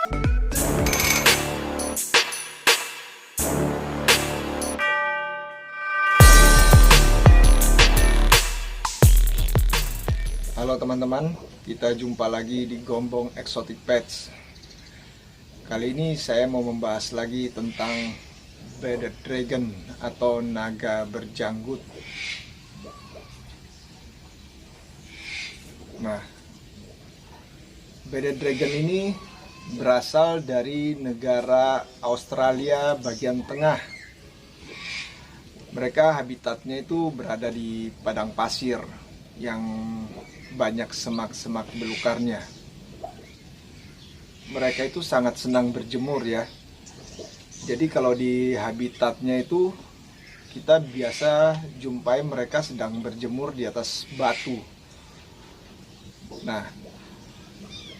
Halo teman-teman, kita jumpa lagi di Gombong Exotic Pets. Kali ini saya mau membahas lagi tentang bearded dragon atau naga berjanggut. Nah, bearded dragon ini berasal dari negara Australia bagian tengah. Mereka habitatnya itu berada di padang pasir yang banyak semak-semak belukarnya. Mereka itu sangat senang berjemur ya. Jadi kalau di habitatnya itu kita biasa jumpai mereka sedang berjemur di atas batu. Nah,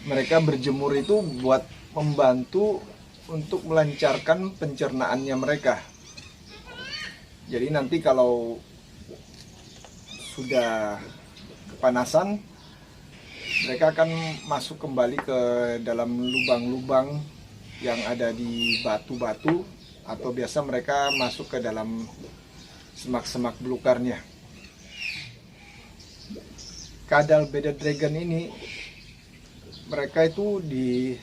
mereka berjemur itu buat membantu untuk melancarkan pencernaannya mereka. Jadi nanti kalau sudah kepanasan, mereka akan masuk kembali ke dalam lubang-lubang yang ada di batu-batu, atau biasa mereka masuk ke dalam semak-semak belukarnya. Kadal bearded dragon ini, mereka itu di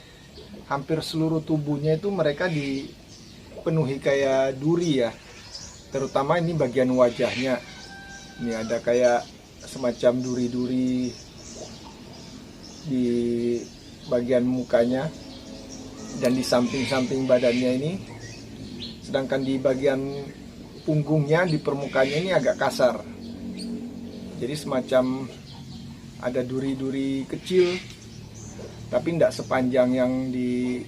hampir seluruh tubuhnya itu mereka dipenuhi kayak duri ya, terutama ini bagian wajahnya. Ini ada kayak semacam duri-duri di bagian mukanya dan di samping-samping badannya ini. Sedangkan di bagian punggungnya, di permukaannya ini agak kasar. Jadi semacam ada duri-duri kecil, tapi tidak sepanjang yang di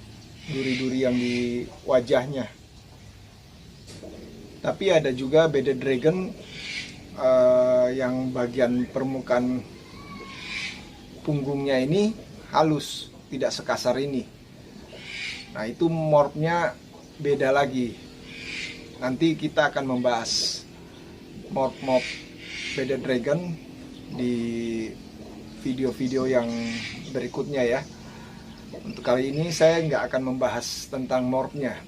duri-duri yang di wajahnya. Tapi ada juga bearded dragon yang bagian permukaan punggungnya ini halus, tidak sekasar ini. Nah, itu morphnya beda lagi. Nanti kita akan membahas morph bearded dragon di video-video yang berikutnya ya. Untuk kali ini saya nggak akan membahas tentang morphnya.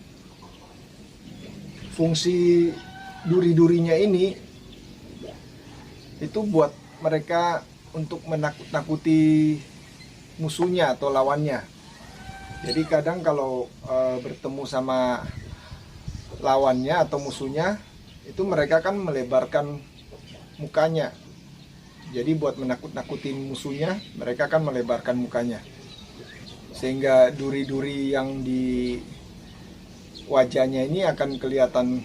Fungsi duri-durinya ini itu buat mereka untuk menakut-nakuti musuhnya atau lawannya. Jadi kadang kalau bertemu sama lawannya atau musuhnya, itu mereka kan melebarkan mukanya. Jadi buat menakut-nakuti musuhnya, mereka kan melebarkan mukanya. Sehingga duri-duri yang di wajahnya ini akan kelihatan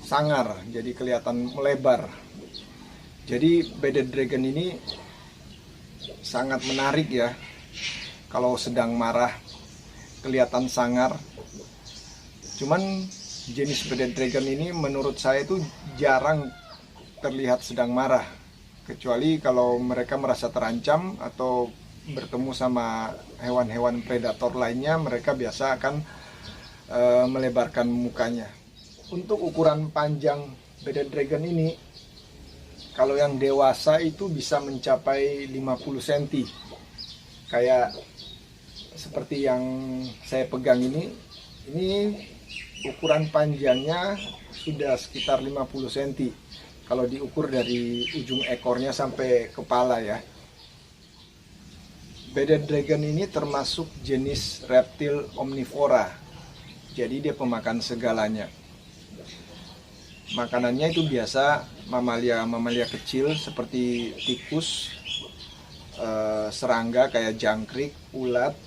sangar, jadi kelihatan melebar. Jadi bearded dragon ini sangat menarik ya. Kalau sedang marah kelihatan sangar. Cuman jenis bearded dragon ini menurut saya itu jarang terlihat sedang marah. Kecuali kalau mereka merasa terancam atau bertemu sama hewan-hewan predator lainnya, mereka biasa akan melebarkan mukanya. Untuk ukuran panjang bearded dragon ini, kalau yang dewasa itu bisa mencapai 50 cm. Kayak seperti yang saya pegang ini ukuran panjangnya sudah sekitar 50 cm. Kalau diukur dari ujung ekornya sampai kepala ya. Bearded dragon ini termasuk jenis reptil omnivora. Jadi dia pemakan segalanya. Makanannya itu biasa mamalia kecil seperti tikus, serangga kayak jangkrik, ulat,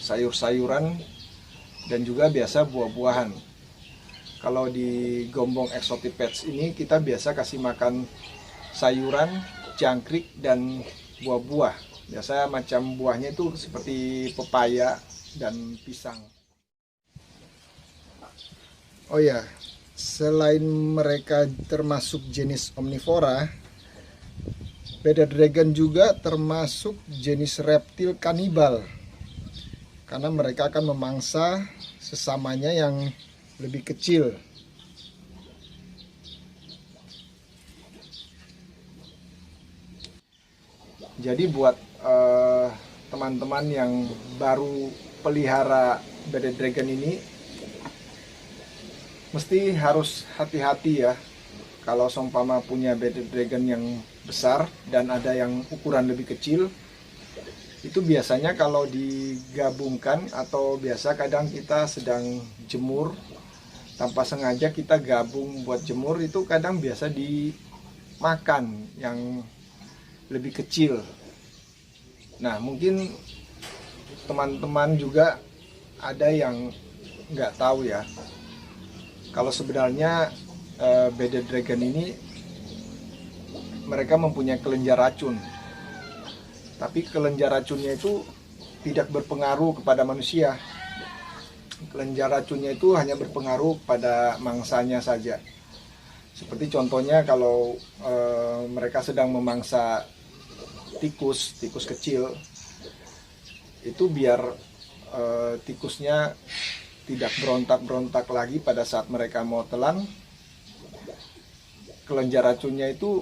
sayur-sayuran, dan juga biasa buah-buahan. Kalau di Gombong Exotic Pets ini kita biasa kasih makan sayuran, jangkrik, dan buah-buah. Biasa macam buahnya itu seperti pepaya dan pisang. Oh ya, selain mereka termasuk jenis omnivora, bearded dragon juga termasuk jenis reptil kanibal. Karena mereka akan memangsa sesamanya yang lebih kecil. Jadi buat teman-teman yang baru pelihara bearded dragon ini mesti harus hati-hati ya. Kalau seumpama punya bearded dragon yang besar dan ada yang ukuran lebih kecil, itu biasanya kalau digabungkan atau biasa kadang kita sedang jemur, tanpa sengaja kita gabung buat jemur, itu kadang biasa dimakan yang lebih kecil. Nah, mungkin teman-teman juga ada yang nggak tahu ya, kalau sebenarnya bearded dragon ini mereka mempunyai kelenjar racun. Tapi kelenjar racunnya itu tidak berpengaruh kepada manusia. Kelenjar racunnya itu hanya berpengaruh pada mangsanya saja. Seperti contohnya kalau mereka sedang memangsa tikus kecil, itu biar tikusnya tidak berontak-berontak lagi pada saat mereka mau telan, kelenjar racunnya itu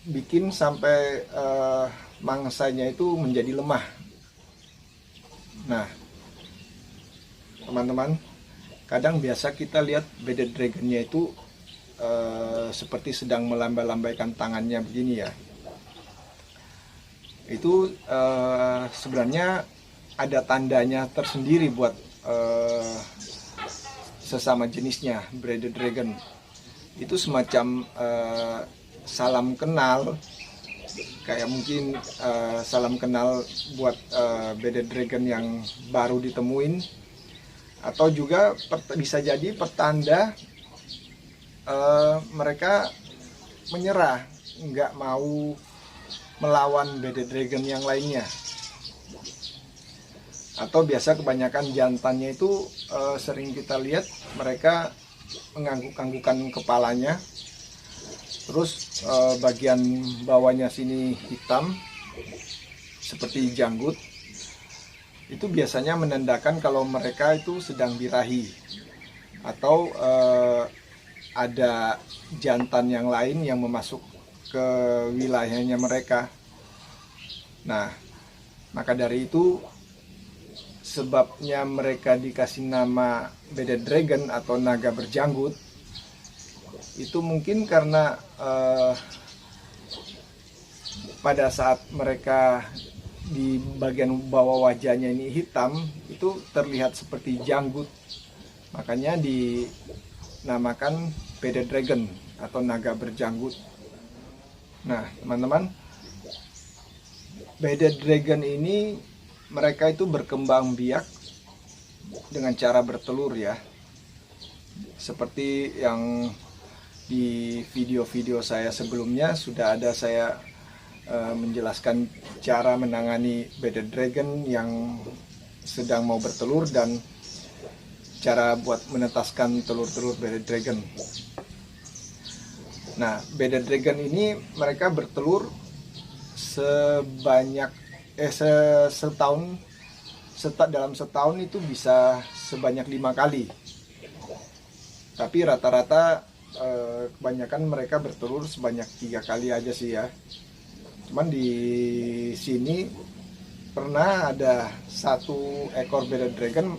bikin sampai mangsanya itu menjadi lemah. Nah, teman-teman, kadang biasa kita lihat bearded dragonnya itu seperti sedang melambai-lambaikan tangannya begini ya. Itu sebenarnya ada tandanya tersendiri buat sesama jenisnya bearded dragon. Itu semacam salam kenal, kayak mungkin salam kenal buat bearded dragon yang baru ditemuin, atau juga bisa jadi pertanda mereka menyerah, nggak mau melawan bearded dragon yang lainnya. Atau biasa kebanyakan jantannya itu sering kita lihat mereka mengangguk-anggukan kepalanya, terus bagian bawahnya sini hitam seperti janggut. Itu biasanya menandakan kalau mereka itu sedang birahi, atau ada jantan yang lain yang memasuk ke wilayahnya mereka. Nah, maka dari itu sebabnya mereka dikasih nama bearded dragon atau naga berjanggut, itu mungkin karena pada saat mereka di bagian bawah wajahnya ini hitam, itu terlihat seperti janggut, makanya dinamakan bearded dragon atau naga berjanggut. Nah, teman-teman, bearded dragon ini mereka itu berkembang biak dengan cara bertelur ya. Seperti yang di video-video saya sebelumnya sudah ada saya menjelaskan cara menangani bearded dragon yang sedang mau bertelur dan cara buat menetaskan telur-telur bearded dragon. Nah, bearded dragon ini mereka bertelur dalam setahun itu bisa sebanyak 5 kali. Tapi rata-rata kebanyakan mereka bertelur sebanyak 3 kali aja sih ya. Cuman di sini pernah ada 1 ekor bearded dragon,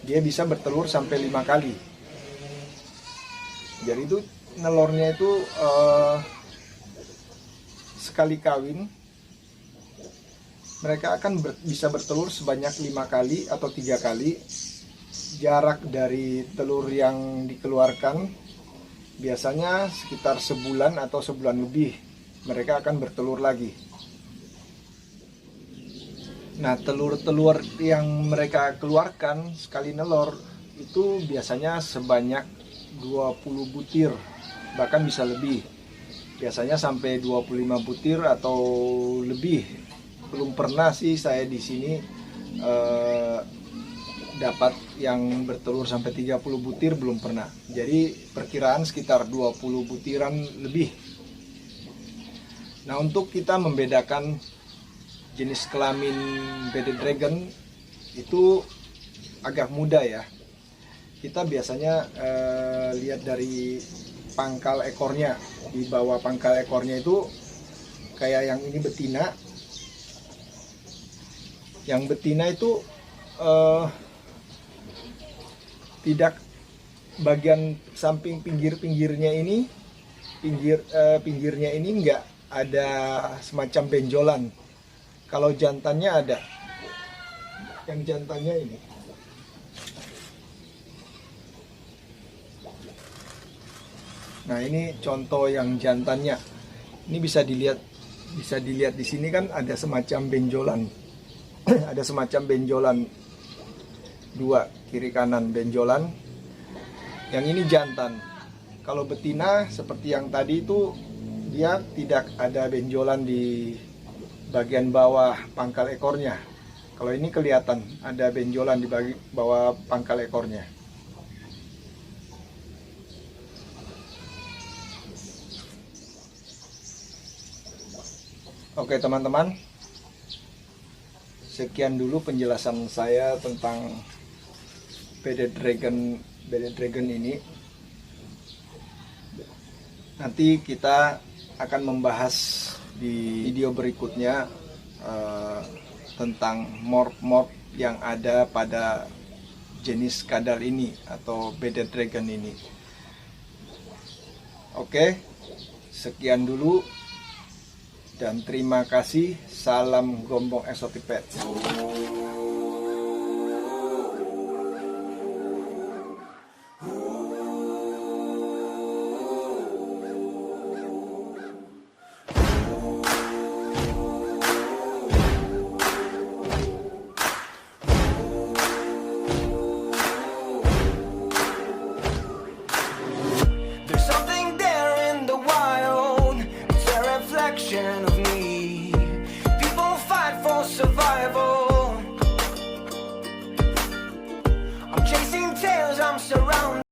dia bisa bertelur sampai 5 kali. Jadi itu nelornya itu sekali kawin mereka akan bisa bertelur sebanyak 5 kali atau 3 kali. Jarak dari telur yang dikeluarkan biasanya sekitar sebulan atau sebulan lebih mereka akan bertelur lagi. Nah, telur-telur yang mereka keluarkan sekali nelor itu biasanya sebanyak 20 butir, bahkan bisa lebih. Biasanya sampai 25 butir atau lebih. Belum pernah sih saya di sini dapat yang bertelur sampai 30 butir, belum pernah. Jadi perkiraan sekitar 20 butiran lebih. Nah, untuk kita membedakan jenis kelamin bearded dragon itu agak mudah ya. Kita biasanya lihat dari pangkal ekornya. Di bawah pangkal ekornya itu kayak yang ini betina. Yang betina itu tidak bagian samping pinggirnya ini pinggirnya ini enggak ada semacam benjolan. Kalau jantannya ada, yang jantannya ini. Nah, ini contoh yang jantannya. Ini bisa dilihat di sini kan ada semacam benjolan. Ada semacam benjolan dua, kiri kanan benjolan. Yang ini jantan. Kalau betina seperti yang tadi itu, dia tidak ada benjolan di bagian bawah pangkal ekornya. Kalau ini kelihatan ada benjolan di bawah pangkal ekornya. Oke teman-teman, sekian dulu penjelasan saya tentang bearded dragon ini. Nanti kita akan membahas di video berikutnya tentang morph yang ada pada jenis kadal ini atau bearded dragon ini. Oke, sekian dulu. Dan terima kasih. Salam Gombong Exotic Pet.